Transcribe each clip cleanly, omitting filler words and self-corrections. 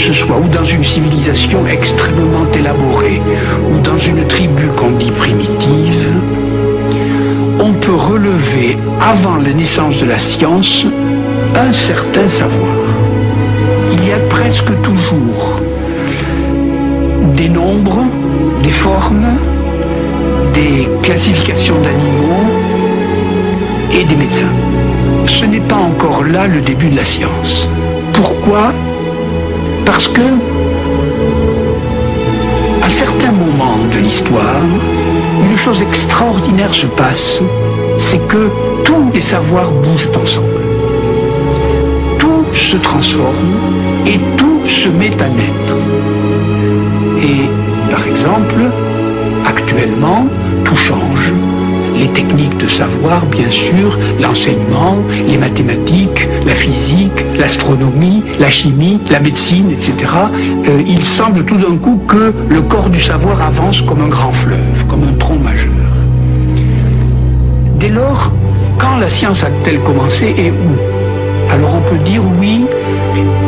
ce soit, ou dans une civilisation extrêmement élaborée, ou dans une tribu qu'on dit primitive, on peut relever, avant la naissance de la science, un certain savoir. Il y a presque toujours des nombres, des formes, des classifications d'animaux et des médecins. Ce n'est pas encore là le début de la science. Pourquoi? Parce que, à certains moments de l'histoire, une chose extraordinaire se passe, c'est que tous les savoirs bougent ensemble. Tout se transforme et tout se met à naître. Et, par exemple, actuellement, tout change. Les techniques de savoir, bien sûr, l'enseignement, les mathématiques, la physique, l'astronomie, la chimie, la médecine, etc. Il semble tout d'un coup que le corps du savoir avance comme un grand fleuve, comme un tronc majeur. Dès lors, quand la science a-t-elle commencé et où? Alors on peut dire oui,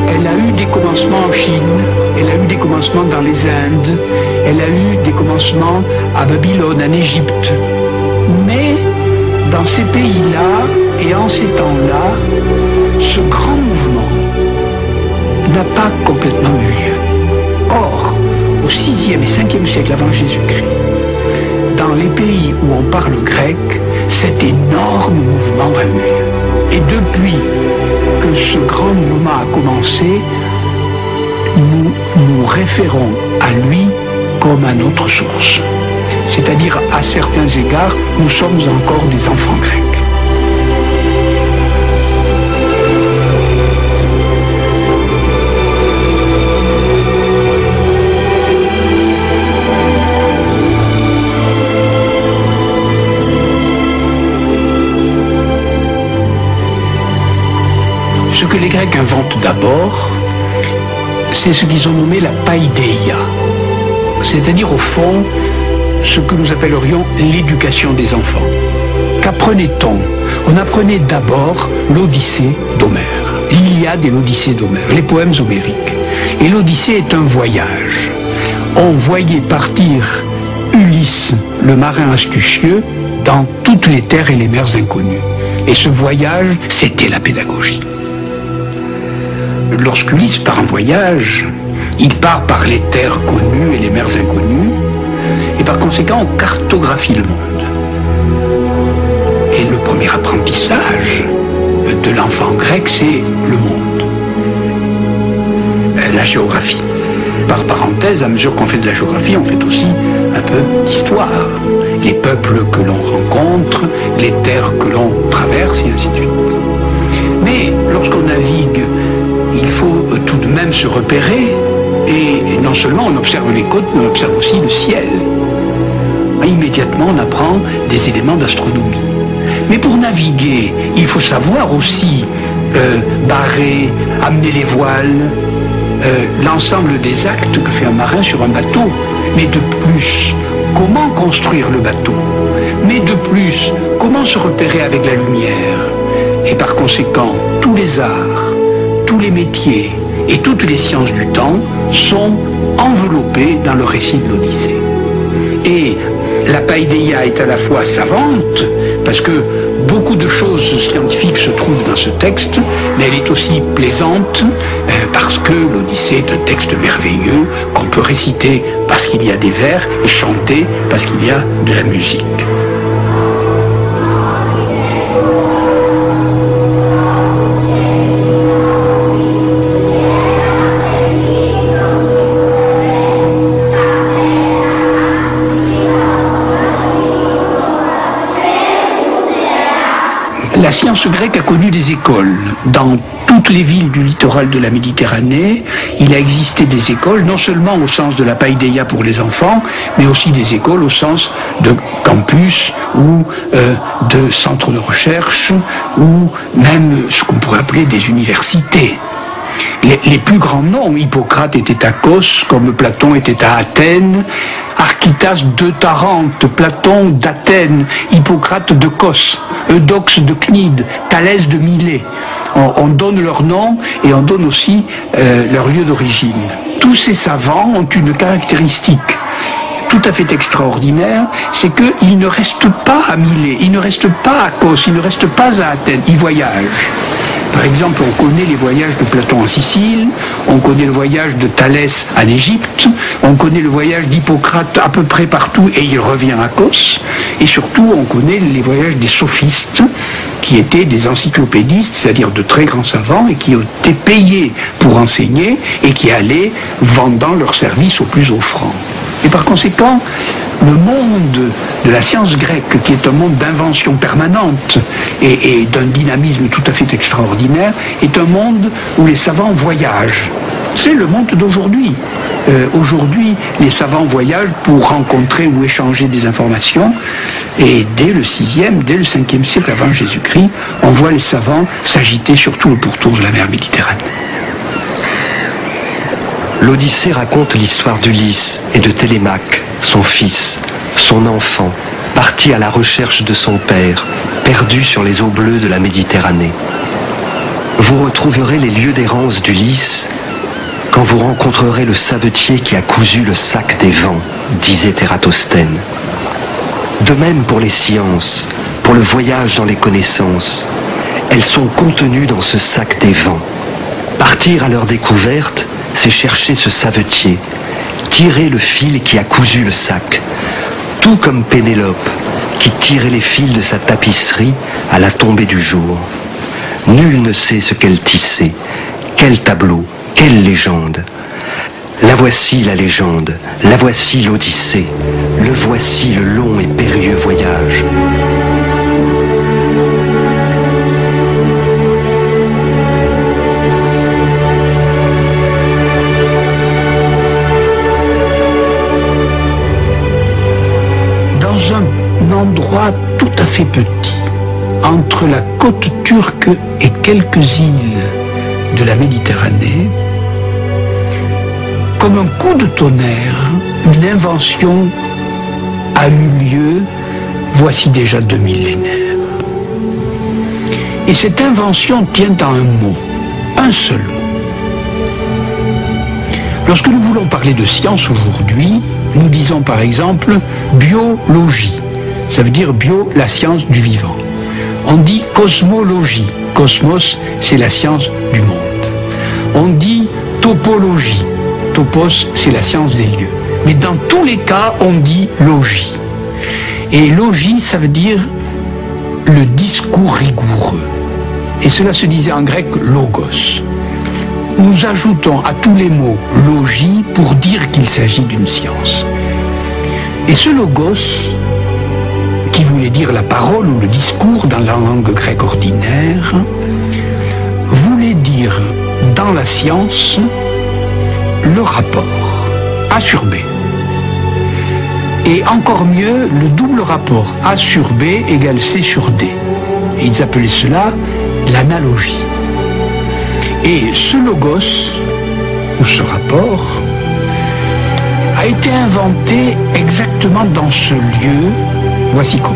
elle a eu des commencements en Chine, elle a eu des commencements dans les Indes, elle a eu des commencements à Babylone, en Égypte. Mais dans ces pays-là et en ces temps-là, ce grand mouvement n'a pas complètement eu lieu. Or, au 6e et 5e siècle avant Jésus-Christ, dans les pays où on parle grec, cet énorme mouvement a eu lieu. Et depuis que ce grand mouvement a commencé, nous nous référons à lui comme à notre source. C'est-à-dire, à certains égards, nous sommes encore des enfants grecs. Ce que les Grecs inventent d'abord, c'est ce qu'ils ont nommé la paideia. C'est-à-dire, au fond, ce que nous appellerions l'éducation des enfants. Qu'apprenait-on? On apprenait d'abord l'Odyssée d'Homère, l'Iliade et l'Odyssée d'Homère, les poèmes homériques. Et l'Odyssée est un voyage. On voyait partir Ulysse, le marin astucieux, dans toutes les terres et les mers inconnues. Et ce voyage, c'était la pédagogie. Lorsqu'Ulysse part en voyage, il part par les terres connues et les mers inconnues, et par conséquent, on cartographie le monde. Et le premier apprentissage de l'enfant grec, c'est le monde. La géographie. Par parenthèse, à mesure qu'on fait de la géographie, on fait aussi un peu d'histoire. Les peuples que l'on rencontre, les terres que l'on traverse, et ainsi de suite. Mais lorsqu'on navigue, il faut tout de même se repérer, et non seulement on observe les côtes, mais on observe aussi le ciel. Immédiatement, on apprend des éléments d'astronomie. Mais pour naviguer, il faut savoir aussi barrer, amener les voiles, l'ensemble des actes que fait un marin sur un bateau. Mais de plus, comment construire le bateau? Mais de plus, comment se repérer avec la lumière? Et par conséquent, tous les arts, tous les métiers et toutes les sciences du temps sont enveloppés dans le récit de l'Odyssée. Et la paideia est à la fois savante, parce que beaucoup de choses scientifiques se trouvent dans ce texte, mais elle est aussi plaisante, parce que l'Odyssée est un texte merveilleux qu'on peut réciter parce qu'il y a des vers et chanter parce qu'il y a de la musique. La science grecque a connu des écoles. Dans toutes les villes du littoral de la Méditerranée, il a existé des écoles, non seulement au sens de la paideia pour les enfants, mais aussi des écoles au sens de campus ou de centres de recherche, ou même ce qu'on pourrait appeler des universités. les plus grands noms. Hippocrate était à Kos, comme Platon était à Athènes, Archytas de Tarente, Platon d'Athènes, Hippocrate de Kos, Eudoxe de Cnide, Thalès de Milet. On donne leur nom et on donne aussi leur lieu d'origine. Tous ces savants ont une caractéristique tout à fait extraordinaire, c'est qu'ils ne restent pas à Milet, ils ne restent pas à Kos, ils ne restent pas à Athènes, ils voyagent. Par exemple, on connaît les voyages de Platon en Sicile, on connaît le voyage de Thalès en Égypte, on connaît le voyage d'Hippocrate à peu près partout et il revient à Kos. Et surtout, on connaît les voyages des sophistes, qui étaient des encyclopédistes, c'est-à-dire de très grands savants, et qui étaient payés pour enseigner et qui allaient vendant leurs services aux plus offrants. Et par conséquent, le monde de la science grecque, qui est un monde d'invention permanente et d'un dynamisme tout à fait extraordinaire, est un monde où les savants voyagent. C'est le monde d'aujourd'hui. Aujourd'hui, les savants voyagent pour rencontrer ou échanger des informations. Et dès le 6e, dès le 5e siècle avant Jésus-Christ, on voit les savants s'agiter sur tout le pourtour de la mer Méditerranée. L'Odyssée raconte l'histoire d'Ulysse et de Télémaque, son fils, son enfant, parti à la recherche de son père, perdu sur les eaux bleues de la Méditerranée. Vous retrouverez les lieux d'errance d'Ulysse quand vous rencontrerez le savetier qui a cousu le sac des vents, disait Ératosthène. De même pour les sciences, pour le voyage dans les connaissances, elles sont contenues dans ce sac des vents. Partir à leur découverte, c'est chercher ce savetier, tirer le fil qui a cousu le sac, tout comme Pénélope, qui tirait les fils de sa tapisserie à la tombée du jour. Nul ne sait ce qu'elle tissait, quel tableau, quelle légende. La voici la légende, la voici l'Odyssée, le voici le long et périlleux voyage. Un endroit tout à fait petit, entre la côte turque et quelques îles de la Méditerranée, comme un coup de tonnerre, une invention a eu lieu voici déjà 2 millénaires. Et cette invention tient à un mot, un seul mot. Lorsque nous voulons parler de science aujourd'hui, nous disons par exemple biologie. Ça veut dire bio, la science du vivant. On dit cosmologie. Cosmos, c'est la science du monde. On dit topologie. Topos, c'est la science des lieux. Mais dans tous les cas, on dit logie. Et logie, ça veut dire le discours rigoureux. Et cela se disait en grec logos. Nous ajoutons à tous les mots logie pour dire qu'il s'agit d'une science. Et ce logos, qui voulait dire la parole ou le discours dans la langue grecque ordinaire, voulait dire dans la science le rapport A sur B. Et encore mieux, le double rapport A sur B égale C sur D. Et ils appelaient cela l'analogie. Et ce logos, ou ce rapport, a été inventé exactement dans ce lieu. Voici comment.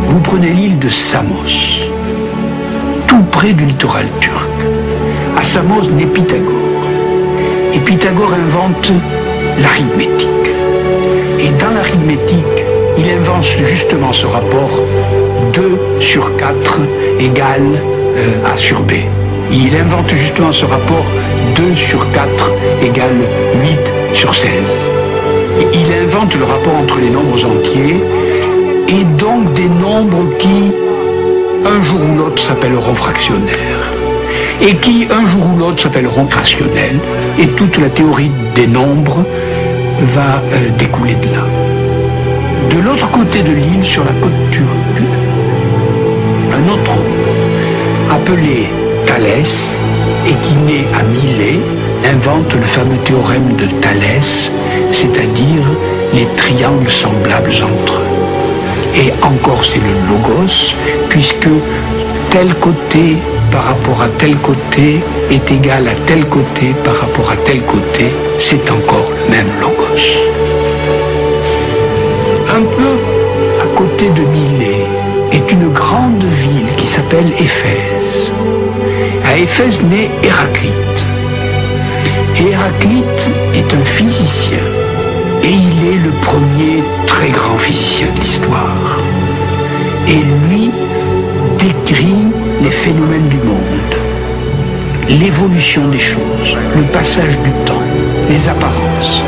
Vous prenez l'île de Samos, tout près du littoral turc. À Samos naît Pythagore. Et Pythagore invente l'arithmétique. Et dans l'arithmétique, il invente justement ce rapport 2 sur 4 égale A sur B. Il invente justement ce rapport 2 sur 4 égale 8 sur 16. Et il invente le rapport entre les nombres entiers et donc des nombres qui, un jour ou l'autre, s'appelleront fractionnaires et qui, un jour ou l'autre, s'appelleront rationnels. Et toute la théorie des nombres va découler de là. De l'autre côté de l'île, sur la côte turque, un autre homme, appelé Thalès, et qui, né à Milet, invente le fameux théorème de Thalès, c'est-à-dire les triangles semblables entre eux. Et encore, c'est le logos, puisque tel côté par rapport à tel côté est égal à tel côté par rapport à tel côté, c'est encore le même logos. Un peu à côté de Milet est une grande ville qui s'appelle Éphèse. À Éphèse naît Héraclite. Et Héraclite est un physicien. Et il est le premier très grand physicien de l'histoire. Et lui décrit les phénomènes du monde, l'évolution des choses, le passage du temps, les apparences.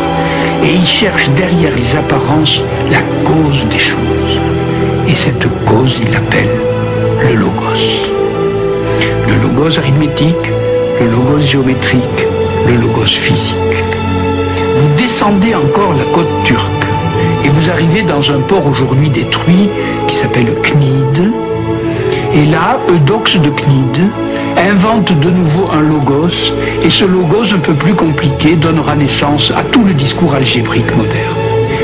Et il cherche derrière les apparences la cause des choses. Et cette cause, il l'appelle le logos. Le logos arithmétique, le logos géométrique, le logos physique. Vous descendez encore la côte turque et vous arrivez dans un port aujourd'hui détruit qui s'appelle Cnide. Et là, Eudoxe de Cnide invente de nouveau un logos, et ce logos un peu plus compliqué donnera naissance à tout le discours algébrique moderne.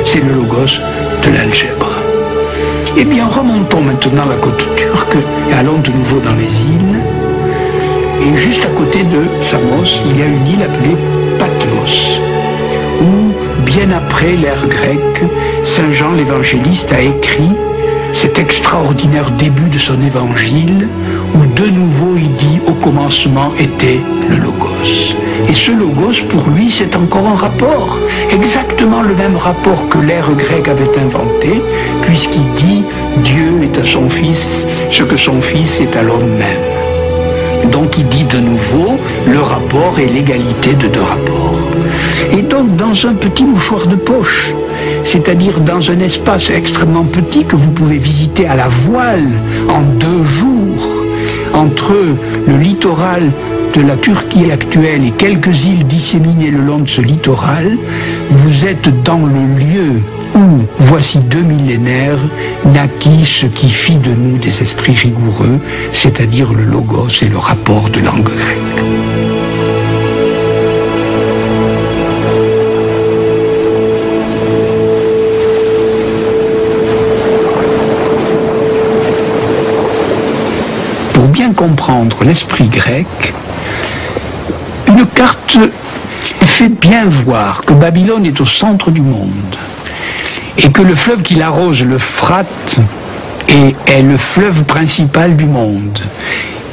C'est le logos de l'algèbre. Eh bien, remontons maintenant la côte turque et allons de nouveau dans les îles. Et juste à côté de Samos, il y a une île appelée Patmos, où, bien après l'ère grecque, Saint Jean l'évangéliste a écrit cet extraordinaire début de son évangile, où de nouveau il dit « au commencement était le logos ». Et ce logos, pour lui, c'est encore un rapport, exactement le même rapport que l'ère grecque avait inventé, puisqu'il dit « Dieu est à son Fils ce que son Fils est à l'homme même ». Donc il dit de nouveau le rapport et l'égalité de deux rapports. Et donc dans un petit mouchoir de poche, c'est-à-dire dans un espace extrêmement petit que vous pouvez visiter à la voile en 2 jours, entre le littoral de la Turquie actuelle et quelques îles disséminées le long de ce littoral, vous êtes dans le lieu où, voici 2 millénaires, naquit ce qui fit de nous des esprits rigoureux, c'est-à-dire le logos et le rapport de langue grecque. Pour bien comprendre l'esprit grec, une carte fait bien voir que Babylone est au centre du monde et que le fleuve qui l'arrose, l'Euphrate, est le fleuve principal du monde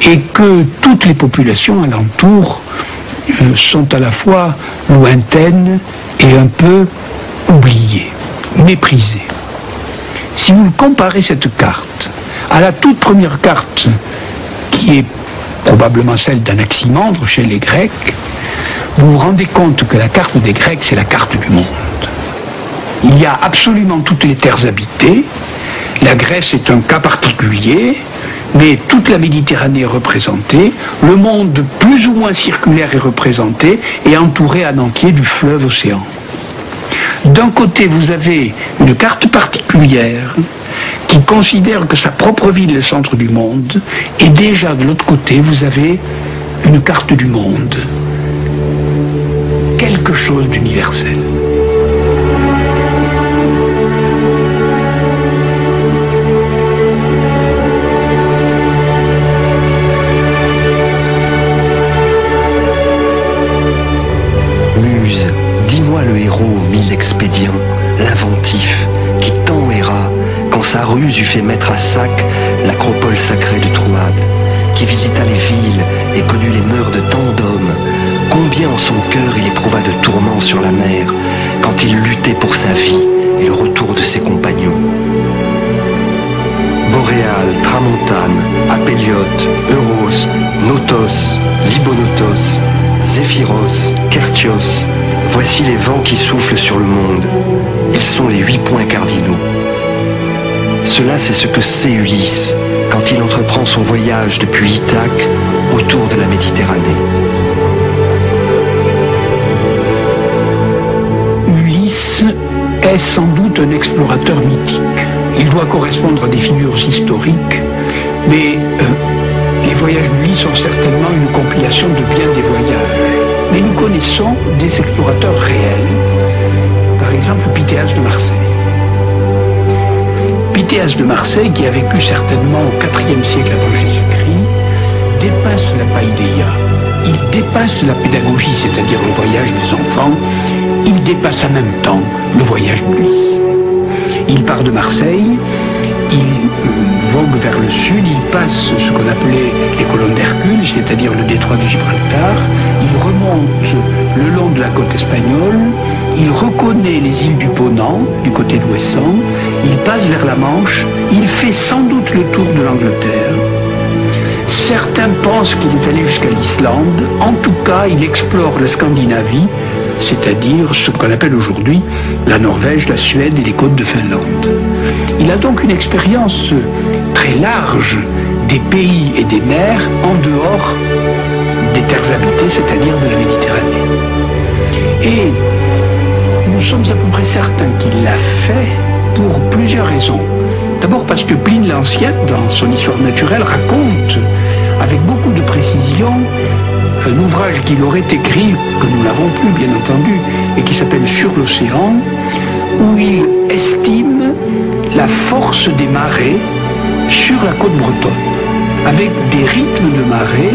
et que toutes les populations alentour sont à la fois lointaines et un peu oubliées, méprisées. Si vous comparez cette carte à la toute première carte qui est probablement celle d'Anaximandre chez les Grecs, vous vous rendez compte que la carte des Grecs, c'est la carte du monde. Il y a absolument toutes les terres habitées, la Grèce est un cas particulier, mais toute la Méditerranée est représentée, le monde plus ou moins circulaire est représenté et entouré en entier du fleuve océan. D'un côté, vous avez une carte particulière qui considère que sa propre ville est le centre du monde, et déjà de l'autre côté, vous avez une carte du monde, quelque chose d'universel. Muse, dis-moi le héros aux 1000 expédients, l'inventif, qui tant erra quand sa ruse eut fait mettre à sac l'acropole sacrée de Troade, qui visita les villes et connut les mœurs de tant d'hommes, combien en son cœur il éprouva de tourments sur la mer, quand il luttait pour sa vie et le retour de ses compagnons. Boréal, Tramontane, Apéliote, Euros, Notos, Libonotos, Zéphyros, Kertios, voici les vents qui soufflent sur le monde. Ils sont les 8 points cardinaux. Cela, c'est ce que sait Ulysse quand il entreprend son voyage depuis Ithaque autour de la Méditerranée. Ulysse est sans doute un explorateur mythique. Il doit correspondre à des figures historiques, mais les voyages du Lys sont certainement une compilation de bien des voyages. Mais nous connaissons des explorateurs réels. Par exemple, Pythéas de Marseille. Pythéas de Marseille, qui a vécu certainement au IVe siècle avant Jésus-Christ, dépasse la païdéia. Il dépasse la pédagogie, c'est-à-dire le voyage des enfants. Il dépasse en même temps le voyage du Lys. Il part de Marseille, il vogue vers le sud, il passe ce qu'on appelait les colonnes d'Hercule, c'est-à-dire le détroit de Gibraltar, il remonte le long de la côte espagnole, il reconnaît les îles du Ponant, du côté d'Ouessant, il passe vers la Manche, il fait sans doute le tour de l'Angleterre. Certains pensent qu'il est allé jusqu'à l'Islande, en tout cas il explore la Scandinavie, c'est-à-dire ce qu'on appelle aujourd'hui la Norvège, la Suède et les côtes de Finlande. Il a donc une expérience très large des pays et des mers en dehors des terres habitées, c'est-à-dire de la Méditerranée. Et nous sommes à peu près certains qu'il l'a fait pour plusieurs raisons. D'abord parce que Pline l'Ancien, dans son histoire naturelle, raconte avec beaucoup de précision un ouvrage qu'il aurait écrit, que nous n'avons plus bien entendu, et qui s'appelle Sur l'océan, où il estime la force des marées sur la côte bretonne, avec des rythmes de marée,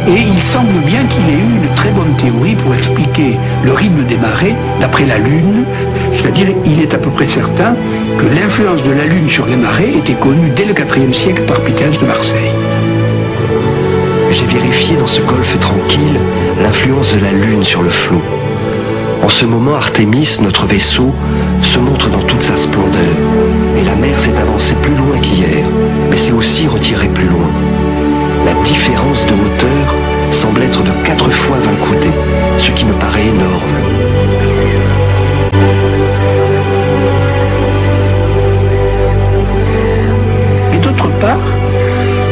et il semble bien qu'il ait eu une très bonne théorie pour expliquer le rythme des marées d'après la Lune, c'est-à-dire il est à peu près certain que l'influence de la Lune sur les marées était connue dès le IVe siècle par Pythéas de Marseille. J'ai vérifié dans ce golfe tranquille l'influence de la Lune sur le flot. En ce moment, Artémis, notre vaisseau, se montre dans toute sa splendeur. Et la mer s'est avancée plus loin qu'hier, mais s'est aussi retirée plus loin. La différence de hauteur semble être de 4 fois 20 coudées, ce qui me paraît énorme. Et d'autre part,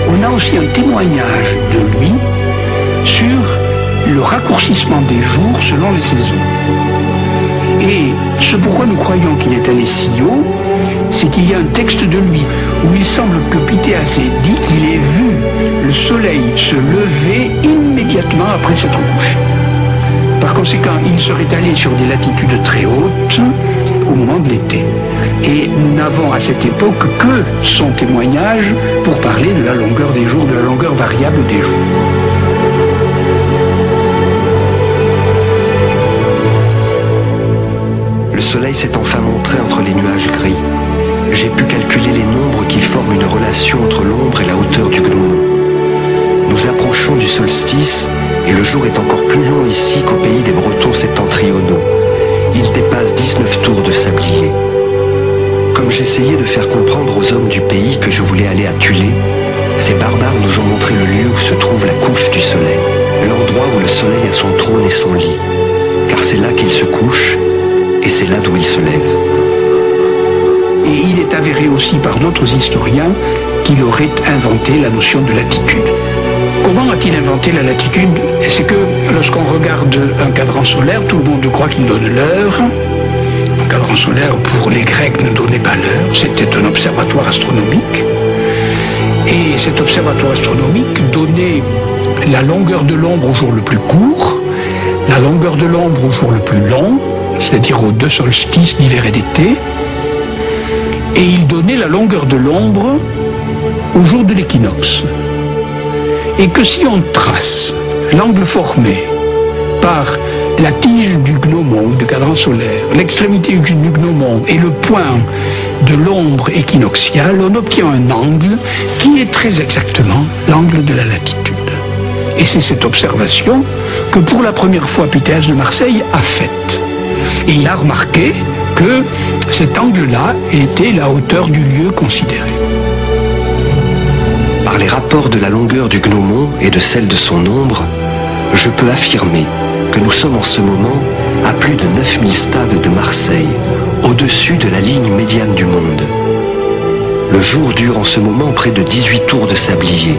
on a aussi un témoignage de lui sur le raccourcissement des jours selon les saisons. Et ce pourquoi nous croyons qu'il est allé si haut, c'est qu'il y a un texte de lui où il semble que Pythéas ait dit qu'il ait vu le soleil se lever immédiatement après s'être couché. Par conséquent, il serait allé sur des latitudes très hautes au moment de l'été. Et nous n'avons à cette époque que son témoignage pour parler de la longueur des jours, de la longueur variable des jours. Le soleil s'est enfin montré entre les nuages gris. J'ai pu calculer les nombres qui forment une relation entre l'ombre et la hauteur du gnomon. Nous approchons du solstice et le jour est encore plus long ici qu'au pays des Bretons septentrionaux. Il dépasse 19 tours de sablier. Comme j'essayais de faire comprendre aux hommes du pays que je voulais aller à Thulé, ces barbares nous ont montré le lieu où se trouve la couche du soleil, l'endroit où le soleil a son trône et son lit, car c'est là qu'il se couche et c'est là d'où il se lève. Et il est avéré aussi par d'autres historiens qu'il aurait inventé la notion de latitude. Comment a-t-il inventé la latitude? C'est que lorsqu'on regarde un cadran solaire, tout le monde croit qu'il donne l'heure. Un cadran solaire, pour les Grecs, ne donnait pas l'heure, c'était un observatoire astronomique. Et cet observatoire astronomique donnait la longueur de l'ombre au jour le plus court, la longueur de l'ombre au jour le plus long, c'est-à-dire aux 2 solstices d'hiver et d'été, et il donnait la longueur de l'ombre au jour de l'équinoxe. Et que si on trace l'angle formé par la tige du gnomon ou du cadran solaire, l'extrémité du gnomon et le point de l'ombre équinoxiale, on obtient un angle qui est très exactement l'angle de la latitude. Et c'est cette observation que pour la première fois Pythéas de Marseille a faite. Et il a remarqué que cet angle-là était la hauteur du lieu considéré. Par les rapports de la longueur du gnomon et de celle de son ombre, je peux affirmer que nous sommes en ce moment à plus de 9000 stades de Marseille, au-dessus de la ligne médiane du monde. Le jour dure en ce moment près de 18 tours de sablier,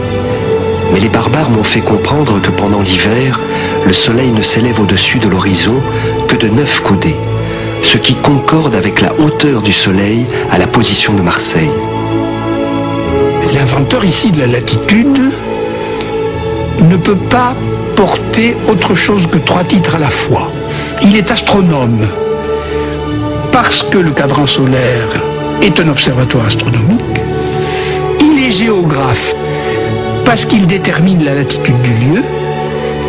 mais les barbares m'ont fait comprendre que pendant l'hiver, le soleil ne s'élève au-dessus de l'horizon que de 9 coudées, ce qui concorde avec la hauteur du soleil à la position de Marseille. L'inventeur ici de la latitude ne peut pas porter autre chose que 3 titres à la fois. Il est astronome parce que le cadran solaire est un observatoire astronomique. Il est géographe parce qu'il détermine la latitude du lieu.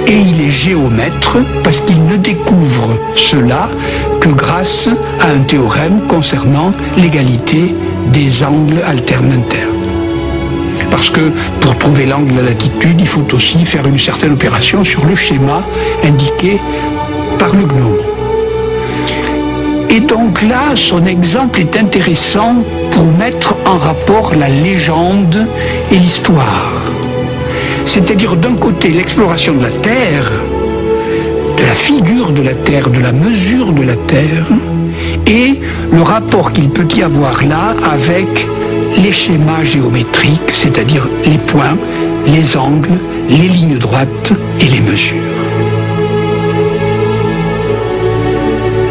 Et il est géomètre parce qu'il ne découvre cela que grâce à un théorème concernant l'égalité des angles alternes internes. Parce que pour trouver l'angle de la latitude, il faut aussi faire une certaine opération sur le schéma indiqué par le gnome. Et donc là, son exemple est intéressant pour mettre en rapport la légende et l'histoire. C'est-à-dire d'un côté l'exploration de la Terre, de la figure de la Terre, de la mesure de la Terre, et le rapport qu'il peut y avoir là avec les schémas géométriques, c'est-à-dire les points, les angles, les lignes droites et les mesures.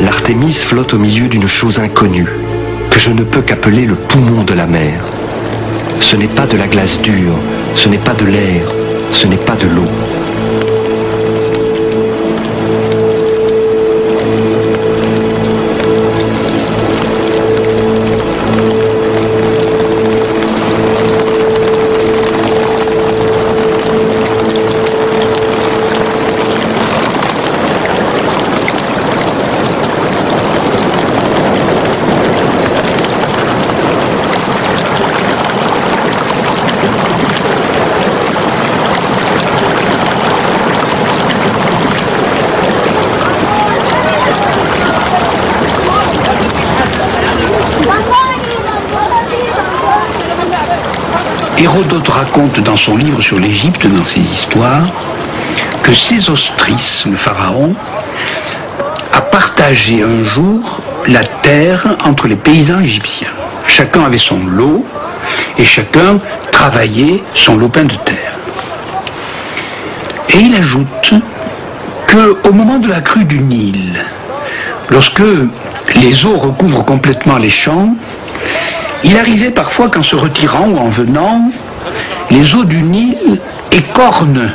L'Artémis flotte au milieu d'une chose inconnue, que je ne peux qu'appeler le poumon de la mer. Ce n'est pas de la glace dure, ce n'est pas de l'air, ce n'est pas de l'eau. Hérodote raconte dans son livre sur l'Égypte, dans ses histoires, que Sésostris, le pharaon, a partagé un jour la terre entre les paysans égyptiens. Chacun avait son lot et chacun travaillait son lopin de terre. Et il ajoute qu'au moment de la crue du Nil, lorsque les eaux recouvrent complètement les champs, il arrivait parfois qu'en se retirant ou en venant, les eaux du Nil écornent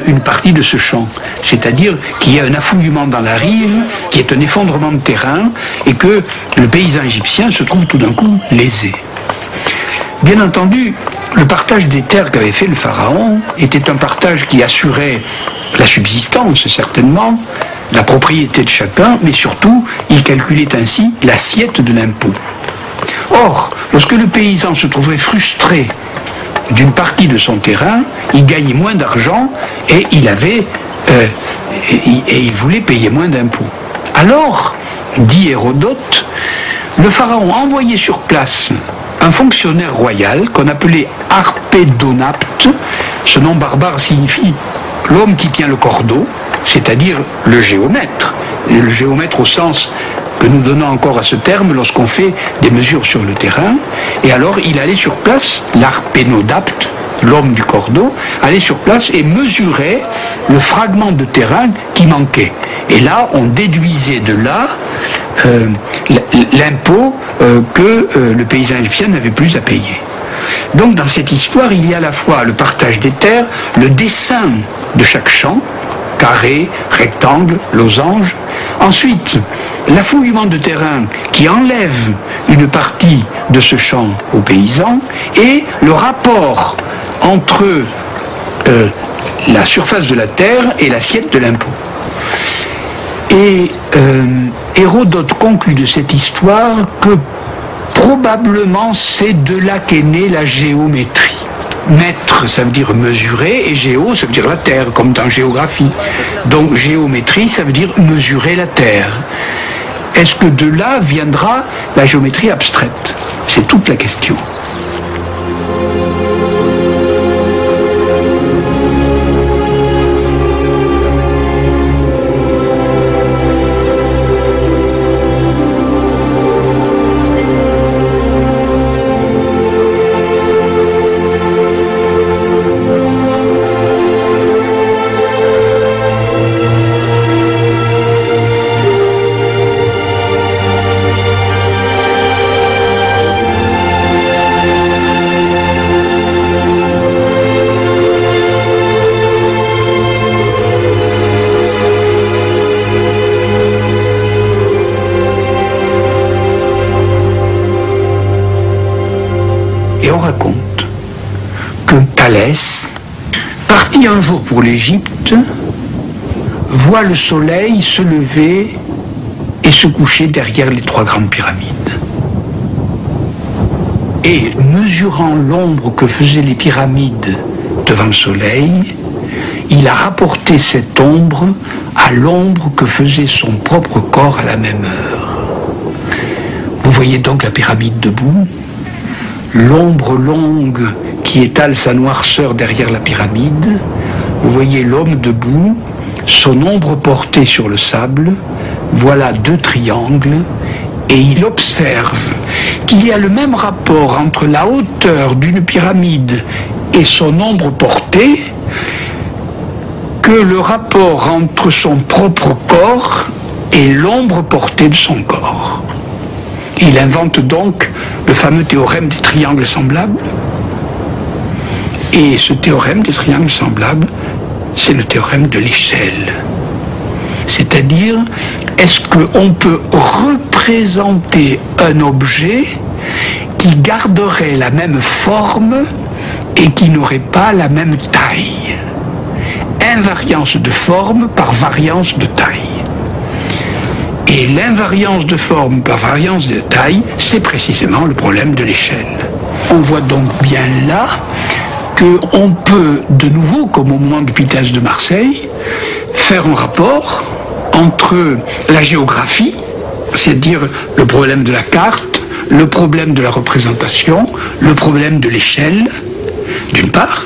une partie de ce champ. C'est-à-dire qu'il y a un affouillement dans la rive, qui est un effondrement de terrain, et que le paysan égyptien se trouve tout d'un coup lésé. Bien entendu, le partage des terres qu'avait fait le pharaon était un partage qui assurait la subsistance, certainement, la propriété de chacun, mais surtout, il calculait ainsi l'assiette de l'impôt. Or, lorsque le paysan se trouvait frustré d'une partie de son terrain, il gagnait moins d'argent et il voulait payer moins d'impôts. Alors, dit Hérodote, le pharaon envoyait sur place un fonctionnaire royal qu'on appelait Harpédonapte. Ce nom barbare signifie l'homme qui tient le cordeau, c'est-à-dire le géomètre. Le géomètre au sens que nous donnons encore à ce terme lorsqu'on fait des mesures sur le terrain. Et alors il allait sur place, l'Harpénodapte, l'homme du cordeau, allait sur place et mesurait le fragment de terrain qui manquait. Et là, on déduisait de là l'impôt que le paysan égyptien n'avait plus à payer. Donc dans cette histoire, il y a à la fois le partage des terres, le dessin de chaque champ, carré, rectangle, losange. Ensuite, l'affouillement de terrain qui enlève une partie de ce champ aux paysans et le rapport entre la surface de la terre et l'assiette de l'impôt. Et Hérodote conclut de cette histoire que probablement c'est de là qu'est née la géométrie. Mètre, ça veut dire mesurer, et géo, ça veut dire la terre, comme dans géographie. Donc géométrie, ça veut dire mesurer la terre. Est-ce que de là viendra la géométrie abstraite? C'est toute la question. Et on raconte que Thalès, parti un jour pour l'Égypte, voit le soleil se lever et se coucher derrière les 3 grandes pyramides. Et mesurant l'ombre que faisaient les pyramides devant le soleil, il a rapporté cette ombre à l'ombre que faisait son propre corps à la même heure. Vous voyez donc la pyramide debout, l'ombre longue qui étale sa noirceur derrière la pyramide, vous voyez l'homme debout, son ombre portée sur le sable, voilà 2 triangles, et il observe qu'il y a le même rapport entre la hauteur d'une pyramide et son ombre portée que le rapport entre son propre corps et l'ombre portée de son corps. Il invente donc le fameux théorème des triangles semblables. Et ce théorème des triangles semblables, c'est le théorème de l'échelle. C'est-à-dire, est-ce qu'on peut représenter un objet qui garderait la même forme et qui n'aurait pas la même taille? Invariance de forme par variance de taille. Et l'invariance de forme par variance de taille, c'est précisément le problème de l'échelle. On voit donc bien là qu'on peut, de nouveau, comme au moment du Pithèse de Marseille, faire un rapport entre la géographie, c'est-à-dire le problème de la carte, le problème de la représentation, le problème de l'échelle, d'une part,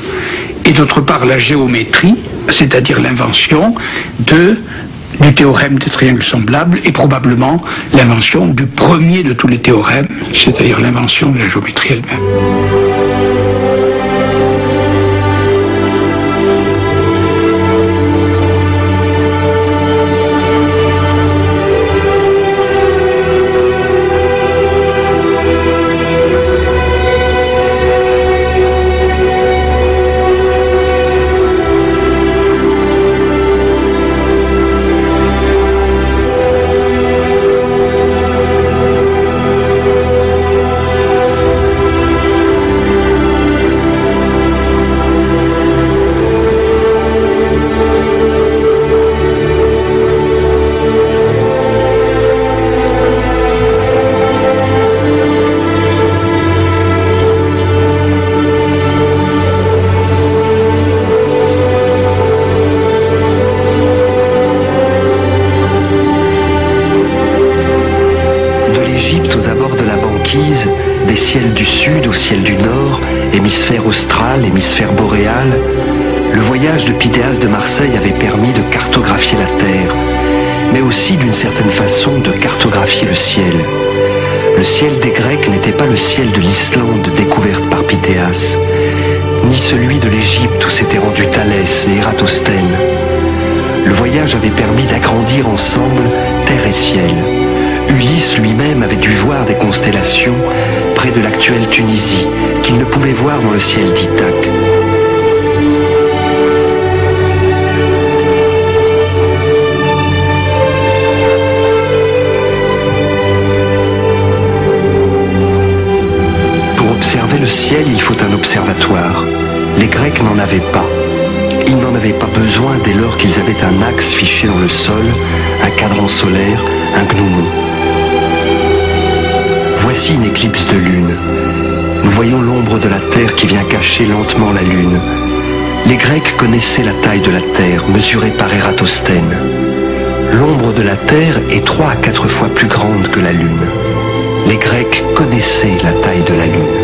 et d'autre part la géométrie, c'est-à-dire l'invention du théorème des triangles semblables et probablement l'invention du premier de tous les théorèmes, c'est-à-dire l'invention de la géométrie elle-même. Des ciels du sud au ciel du nord, hémisphère austral, hémisphère boréal, le voyage de Pythéas de Marseille avait permis de cartographier la Terre, mais aussi d'une certaine façon de cartographier le ciel. Le ciel des Grecs n'était pas le ciel de l'Islande découverte par Pythéas, ni celui de l'Égypte où s'étaient rendus Thalès et Ératosthène. Le voyage avait permis d'agrandir ensemble terre et ciel. Ulysse lui-même avait dû voir des constellations près de l'actuelle Tunisie qu'il ne pouvait voir dans le ciel d'Ithaque. Pour observer le ciel, il faut un observatoire. Les Grecs n'en avaient pas. Ils n'en avaient pas besoin dès lors qu'ils avaient un axe fiché dans le sol, un cadran solaire, un gnomon. Voici une éclipse de lune. Nous voyons l'ombre de la Terre qui vient cacher lentement la lune. Les Grecs connaissaient la taille de la Terre, mesurée par Ératosthène. L'ombre de la Terre est 3 à 4 fois plus grande que la lune. Les Grecs connaissaient la taille de la lune.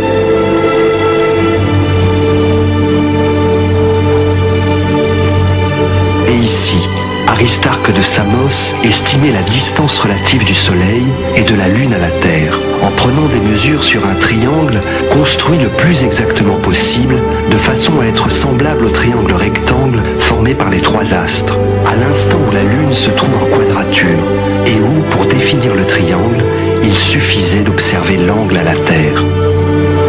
Et ici, Aristarque de Samos estimait la distance relative du Soleil et de la Lune à la Terre, en prenant des mesures sur un triangle construit le plus exactement possible, de façon à être semblable au triangle rectangle formé par les 3 astres, à l'instant où la Lune se trouve en quadrature, et où, pour définir le triangle, il suffisait d'observer l'angle à la Terre.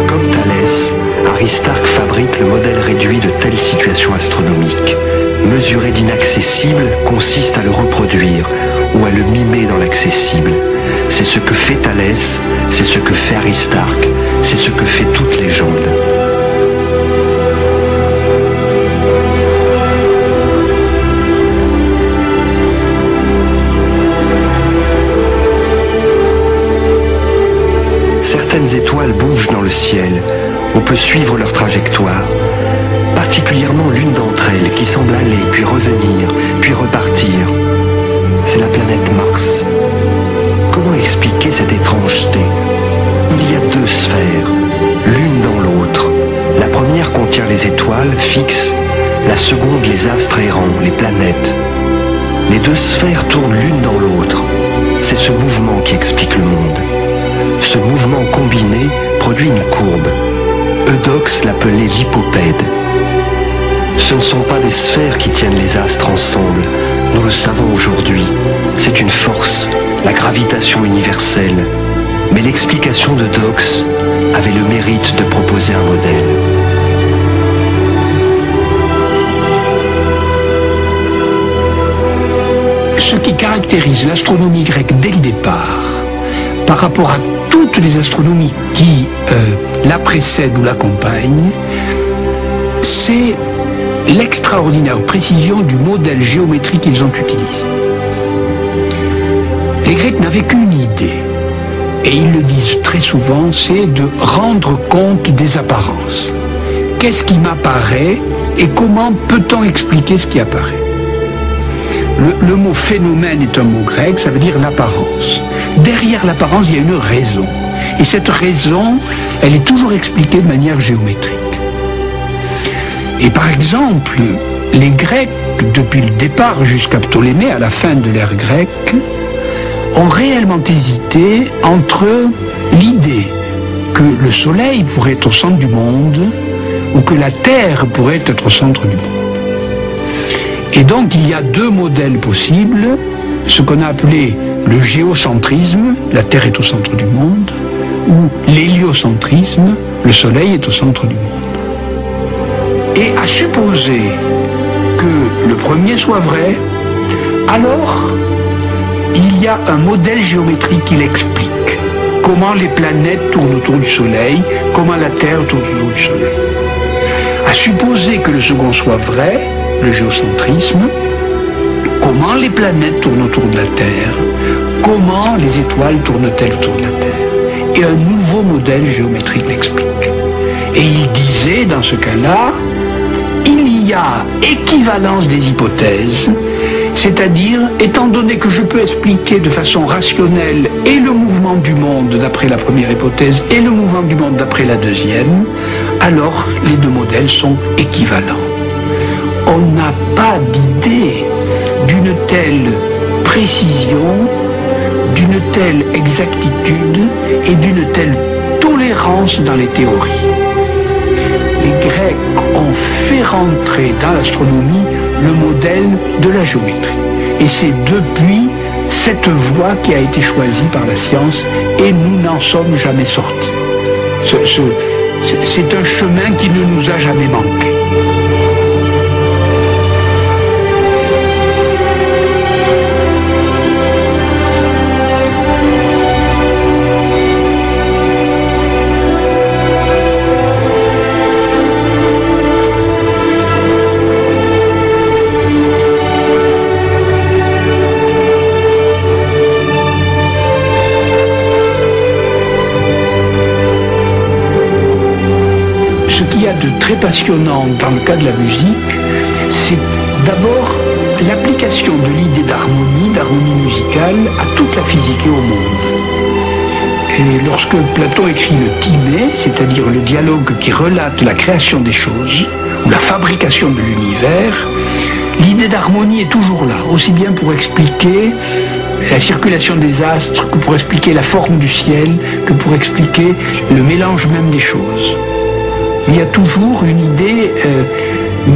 Comme Thalès, Aristarque fabrique le modèle réduit de telles situations astronomiques. Mesurer l'inaccessible consiste à le reproduire, ou à le mimer dans l'accessible. C'est ce que fait Thalès, c'est ce que fait Aristarque, c'est ce que fait toute légende. Certaines étoiles bougent dans le ciel, on peut suivre leur trajectoire, particulièrement l'une d'entre elles qui semble aller, puis revenir, puis repartir. C'est la planète Mars. Comment expliquer cette étrangeté? Il y a deux sphères, l'une dans l'autre. La première contient les étoiles fixes, la seconde les astres errants, les planètes. Les deux sphères tournent l'une dans l'autre. C'est ce mouvement qui explique le monde. Ce mouvement combiné produit une courbe. Eudoxe l'appelait l'hypopède. Ce ne sont pas des sphères qui tiennent les astres ensemble, nous le savons aujourd'hui. C'est une force, la gravitation universelle. Mais l'explication d'Eudoxe avait le mérite de proposer un modèle. Ce qui caractérise l'astronomie grecque dès le départ, par rapport à toutes les astronomies qui la précèdent ou l'accompagnent, c'est l'extraordinaire précision du modèle géométrique qu'ils ont utilisé. Les Grecs n'avaient qu'une idée, et ils le disent très souvent, c'est de rendre compte des apparences. Qu'est-ce qui m'apparaît et comment peut-on expliquer ce qui apparaît? Le mot phénomène est un mot grec, ça veut dire l'apparence. Derrière l'apparence, il y a une raison. Et cette raison, elle est toujours expliquée de manière géométrique. Et par exemple, les Grecs, depuis le départ jusqu'à Ptolémée, à la fin de l'ère grecque, ont réellement hésité entre l'idée que le Soleil pourrait être au centre du monde ou que la Terre pourrait être au centre du monde. Et donc il y a deux modèles possibles, ce qu'on a appelé le géocentrisme, la Terre est au centre du monde, ou l'héliocentrisme, le Soleil est au centre du monde. Et à supposer que le premier soit vrai, alors il y a un modèle géométrique qui l'explique. Comment les planètes tournent autour du Soleil, comment la Terre tourne autour du Soleil. À supposer que le second soit vrai, le géocentrisme, comment les planètes tournent autour de la Terre, comment les étoiles tournent-elles autour de la Terre. Et un nouveau modèle géométrique l'explique. Et il disait, dans ce cas-là, il y a équivalence des hypothèses, c'est-à-dire, étant donné que je peux expliquer de façon rationnelle et le mouvement du monde d'après la première hypothèse et le mouvement du monde d'après la deuxième, alors les deux modèles sont équivalents. On n'a pas d'idée d'une telle précision, d'une telle exactitude et d'une telle tolérance dans les théories. Les Grecs ont fait rentrer dans l'astronomie le modèle de la géométrie. Et c'est depuis cette voie qui a été choisie par la science et nous n'en sommes jamais sortis. C'est un chemin qui ne nous a jamais manqué. De très passionnant dans le cas de la musique, c'est d'abord l'application de l'idée d'harmonie musicale à toute la physique et au monde. Et lorsque Platon écrit le Timée, c'est-à-dire le dialogue qui relate la création des choses, ou la fabrication de l'univers, l'idée d'harmonie est toujours là, aussi bien pour expliquer la circulation des astres, que pour expliquer la forme du ciel, que pour expliquer le mélange même des choses. Il y a toujours une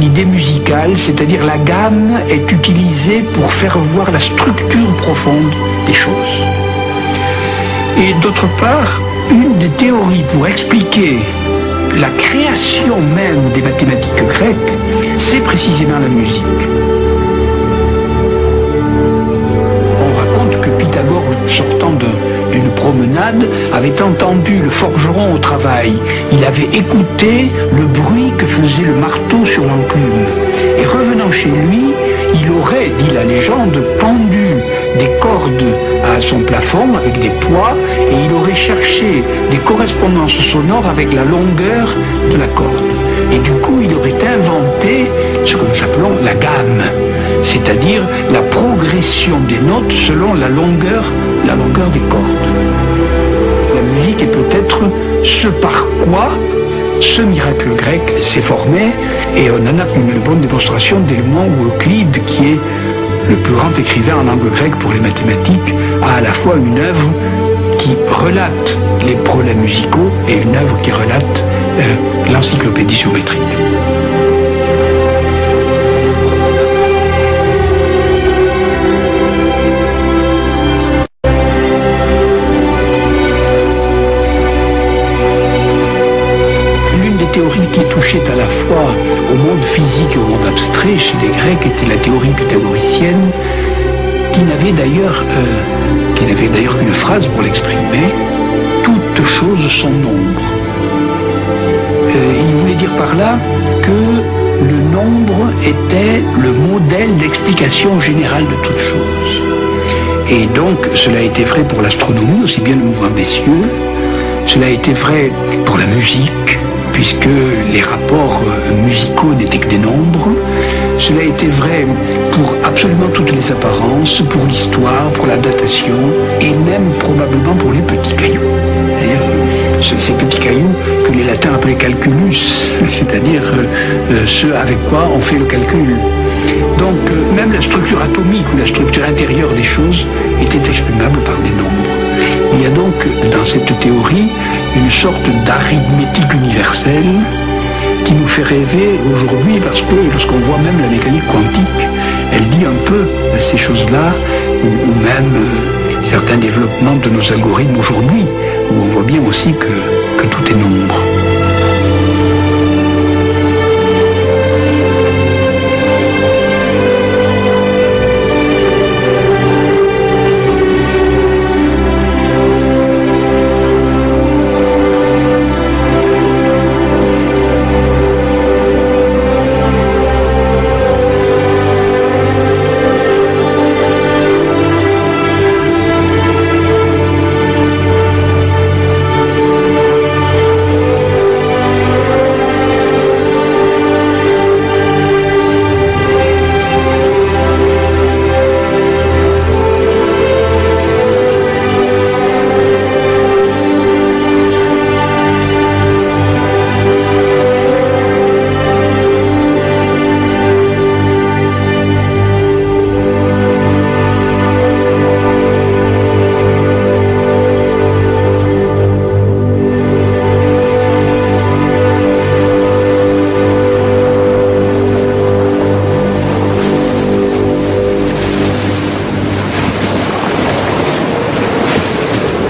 idée musicale, c'est-à-dire la gamme est utilisée pour faire voir la structure profonde des choses. Et d'autre part, une des théories pour expliquer la création même des mathématiques grecques, c'est précisément la musique. On raconte sortant d'une promenade, avait entendu le forgeron au travail. Il avait écouté le bruit que faisait le marteau sur l'enclume. Et revenant chez lui, il aurait, dit la légende, pendu des cordes à son plafond avec des poids, et il aurait cherché des correspondances sonores avec la longueur de la corde. Et du coup, il aurait inventé ce que nous appelons la gamme, c'est-à-dire la progression des notes selon la longueur des cordes. La musique est peut-être ce par quoi ce miracle grec s'est formé, et on en a une bonne démonstration dès le moment où Euclide, qui est le plus grand écrivain en langue grecque pour les mathématiques, a à la fois une œuvre qui relate les problèmes musicaux et une œuvre qui relate l'encyclopédie géométrique. Théorie qui touchait à la fois au monde physique et au monde abstrait chez les Grecs était la théorie pythagoricienne, qui n'avait d'ailleurs qu'une phrase pour l'exprimer: toutes choses sont nombre. Il voulait dire par là que le nombre était le modèle d'explication générale de toutes choses. Et donc cela a été vrai pour l'astronomie, aussi bien le mouvement des cieux, cela a été vrai pour la musique, puisque les rapports musicaux n'étaient que des nombres. Cela a été vrai pour absolument toutes les apparences, pour l'histoire, pour la datation, et même probablement pour les petits cailloux. Ces petits cailloux que les latins appelaient calculus, c'est-à-dire ceux avec quoi on fait le calcul. Donc même la structure atomique ou la structure intérieure des choses était exprimable par des nombres. Il y a donc dans cette théorie une sorte d'arithmétique universelle qui nous fait rêver aujourd'hui, parce que lorsqu'on voit même la mécanique quantique, elle dit un peu ces choses-là, ou même certains développements de nos algorithmes aujourd'hui, où on voit bien aussi que tout est nombre.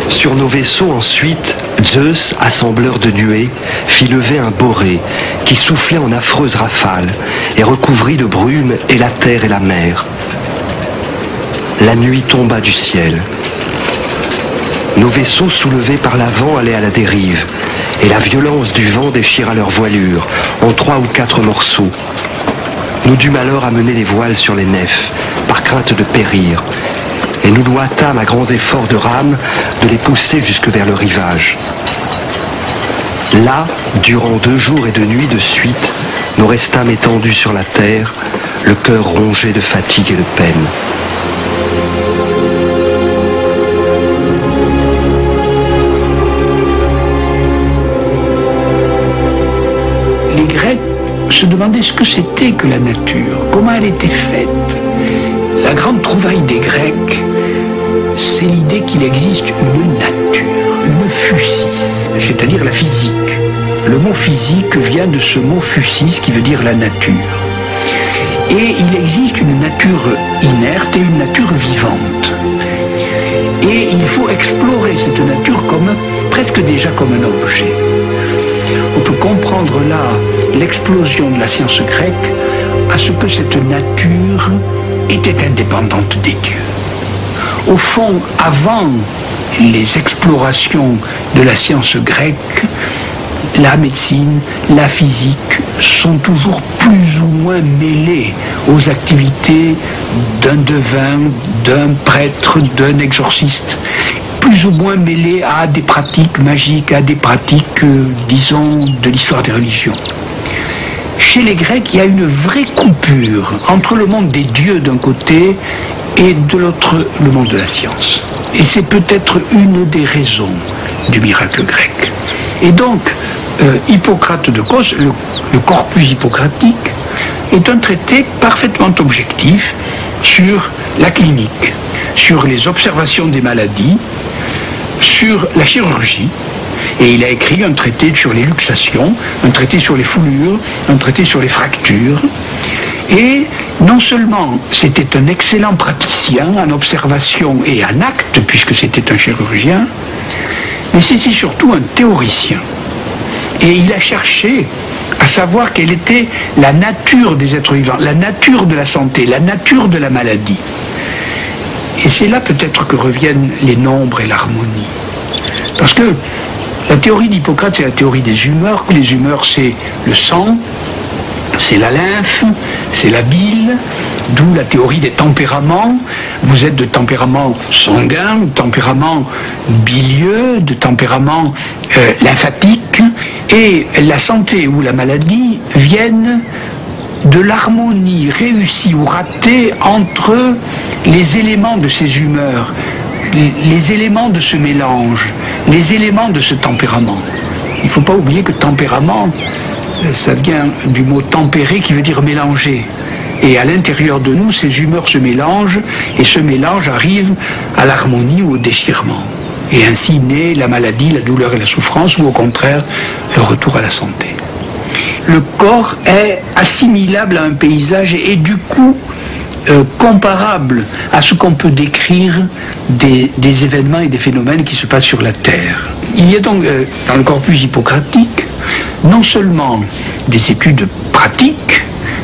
Sur nos vaisseaux ensuite, Zeus, assembleur de nuées, fit lever un boré qui soufflait en affreuses rafales et recouvrit de brume et la terre et la mer. La nuit tomba du ciel. Nos vaisseaux soulevés par l'avant allaient à la dérive, et la violence du vent déchira leurs voilures en 3 ou 4 morceaux. Nous dûmes alors amener les voiles sur les nefs, par crainte de périr, et nous nous hâtâmes à grands efforts de rame de les pousser jusque vers le rivage. Là, durant 2 jours et 2 nuits de suite, nous restâmes étendus sur la terre, le cœur rongé de fatigue et de peine. Les Grecs se demandaient ce que c'était que la nature, comment elle était faite. La grande trouvaille des Grecs, c'est l'idée qu'il existe une nature, une physis, c'est-à-dire la physique. Le mot physique vient de ce mot physis qui veut dire la nature. Et il existe une nature inerte et une nature vivante. Et il faut explorer cette nature presque déjà comme un objet. On peut comprendre là l'explosion de la science grecque à ce que cette nature était indépendante des dieux. Au fond, avant les explorations de la science grecque, la médecine, la physique sont toujours plus ou moins mêlées aux activités d'un devin, d'un prêtre, d'un exorciste, plus ou moins mêlées à des pratiques magiques, à des pratiques, disons, de l'histoire des religions. Chez les Grecs, il y a une vraie coupure entre le monde des dieux d'un côté et de l'autre, le monde de la science. Et c'est peut-être une des raisons du miracle grec. Et donc, Hippocrate de Cos, le corpus hippocratique, est un traité parfaitement objectif sur la clinique, sur les observations des maladies, sur la chirurgie. Et il a écrit un traité sur les luxations, un traité sur les foulures, un traité sur les fractures. Et non seulement c'était un excellent praticien en observation et en acte, puisque c'était un chirurgien, mais c'était surtout un théoricien. Et il a cherché à savoir quelle était la nature des êtres vivants, la nature de la santé, la nature de la maladie. Et c'est là peut-être que reviennent les nombres et l'harmonie. Parce que la théorie d'Hippocrate, c'est la théorie des humeurs. Les humeurs, c'est le sang, c'est la lymphe, c'est la bile, d'où la théorie des tempéraments. Vous êtes de tempérament sanguin, de tempérament bilieux, de tempérament lymphatique. Et la santé ou la maladie viennent de l'harmonie réussie ou ratée entre les éléments de ces humeurs, les éléments de ce mélange, les éléments de ce tempérament. Il ne faut pas oublier que tempérament, ça vient du mot tempérer qui veut dire mélanger. Et à l'intérieur de nous, ces humeurs se mélangent, et ce mélange arrive à l'harmonie ou au déchirement. Et ainsi naît la maladie, la douleur et la souffrance, ou au contraire, le retour à la santé. Le corps est assimilable à un paysage et du coup comparable à ce qu'on peut décrire des événements et des phénomènes qui se passent sur la Terre. Il y a donc dans le corpus hippocratique non seulement des études pratiques,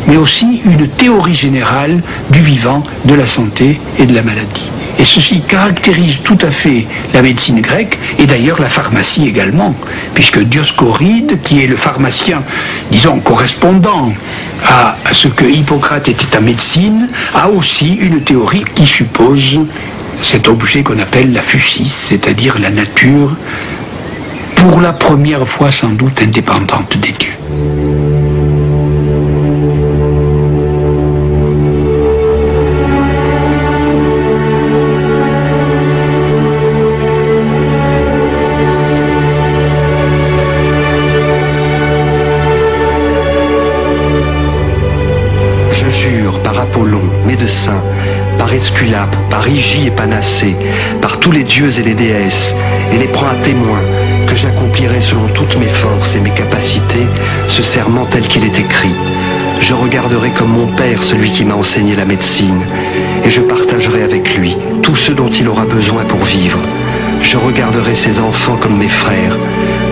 mais aussi une théorie générale du vivant, de la santé et de la maladie. Et ceci caractérise tout à fait la médecine grecque et d'ailleurs la pharmacie également, puisque Dioscoride, qui est le pharmacien, disons, correspondant à ce que Hippocrate était en médecine, a aussi une théorie qui suppose cet objet qu'on appelle la physis, c'est-à-dire la nature, pour la première fois sans doute indépendante des dieux. Par Esculape, par Hygie et Panacée, par tous les dieux et les déesses, et les prends à témoin que j'accomplirai selon toutes mes forces et mes capacités ce serment tel qu'il est écrit. Je regarderai comme mon père celui qui m'a enseigné la médecine, et je partagerai avec lui tout ce dont il aura besoin pour vivre. Je regarderai ses enfants comme mes frères.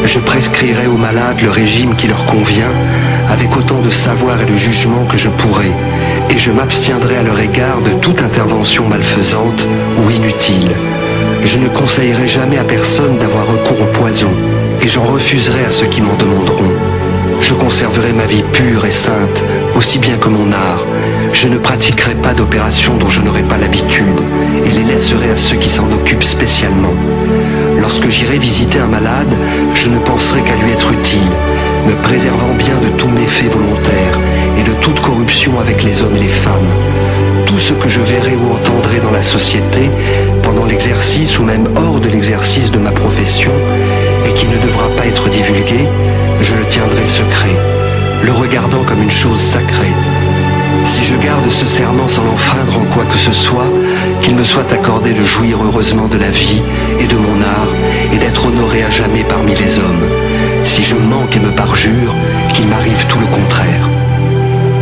Je prescrirai aux malades le régime qui leur convient, avec autant de savoir et de jugement que je pourrai, et je m'abstiendrai à leur égard de toute intervention malfaisante ou inutile. Je ne conseillerai jamais à personne d'avoir recours au poison, et j'en refuserai à ceux qui m'en demanderont. Je conserverai ma vie pure et sainte, aussi bien que mon art. Je ne pratiquerai pas d'opérations dont je n'aurai pas l'habitude, et les laisserai à ceux qui s'en occupent spécialement. Lorsque j'irai visiter un malade, je ne penserai qu'à lui être utile, me préservant bien de tout méfait volontaire et de toute corruption avec les hommes et les femmes. Tout ce que je verrai ou entendrai dans la société, pendant l'exercice ou même hors de l'exercice de ma profession, et qui ne devra pas être divulgué, je le tiendrai secret, le regardant comme une chose sacrée. Si je garde ce serment sans l'enfreindre en quoi que ce soit, qu'il me soit accordé de jouir heureusement de la vie et de mon art, et d'être honoré à jamais parmi les hommes. Si je manque et me parjure, qu'il m'arrive tout le contraire.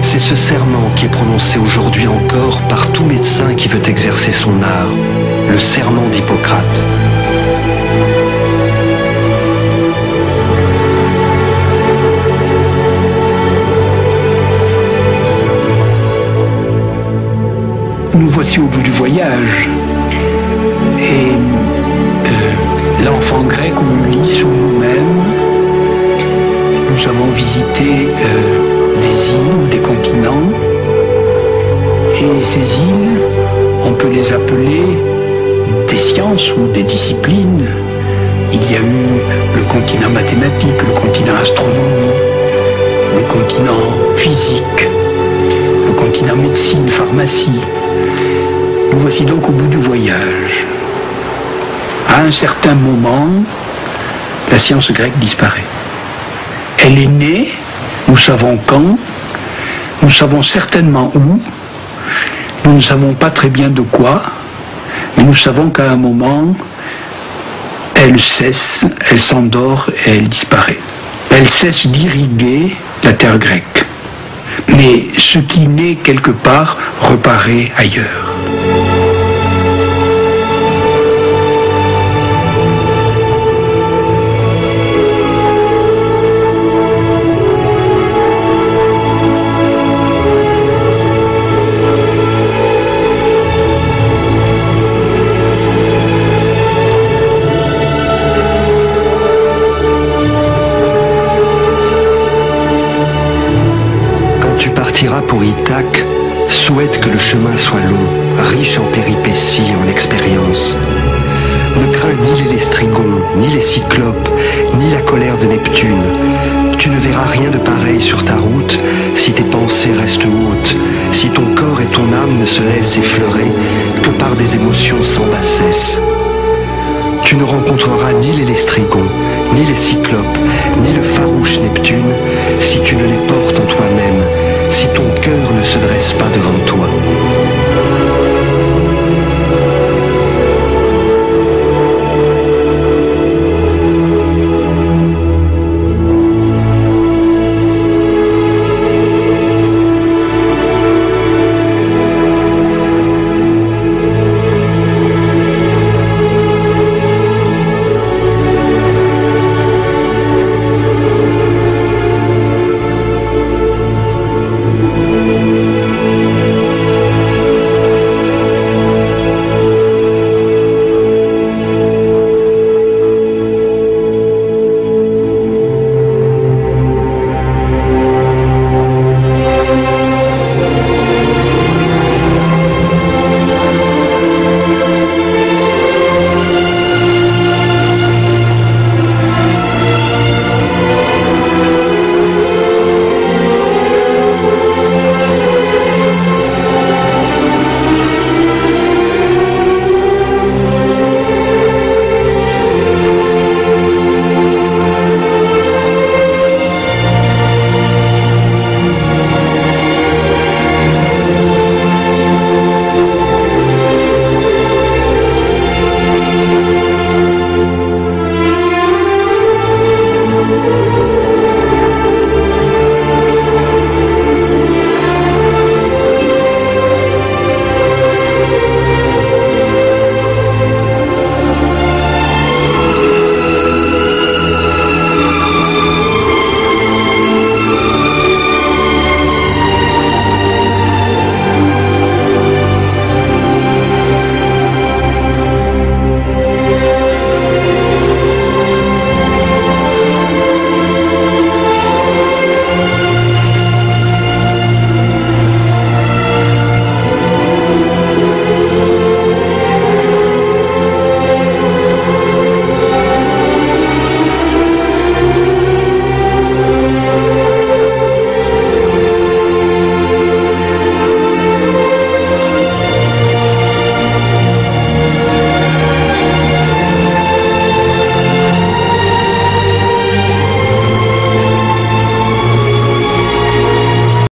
C'est ce serment qui est prononcé aujourd'hui encore par tout médecin qui veut exercer son art, le serment d'Hippocrate. Nous voici au bout du voyage. avons visité des îles ou des continents. Et ces îles, on peut les appeler des sciences ou des disciplines. Il y a eu le continent mathématique, le continent astronomie, le continent physique, le continent médecine, pharmacie. Nous voici donc au bout du voyage. À un certain moment, la science grecque disparaît. Elle est née, nous savons quand, nous savons certainement où, nous ne savons pas très bien de quoi, mais nous savons qu'à un moment, elle cesse, elle s'endort et elle disparaît. Elle cesse d'irriguer la terre grecque. Mais ce qui naît quelque part reparaît ailleurs. Pour Ithaque, souhaite que le chemin soit long, riche en péripéties et en expériences. Ne crains ni les lestrigons, ni les cyclopes, ni la colère de Neptune. Tu ne verras rien de pareil sur ta route si tes pensées restent hautes, si ton corps et ton âme ne se laissent effleurer que par des émotions sans bassesse. Tu ne rencontreras ni les lestrigons, ni les cyclopes, ni le farouche Neptune si tu ne les portes en toi-même, si ton cœur ne se dresse pas devant toi.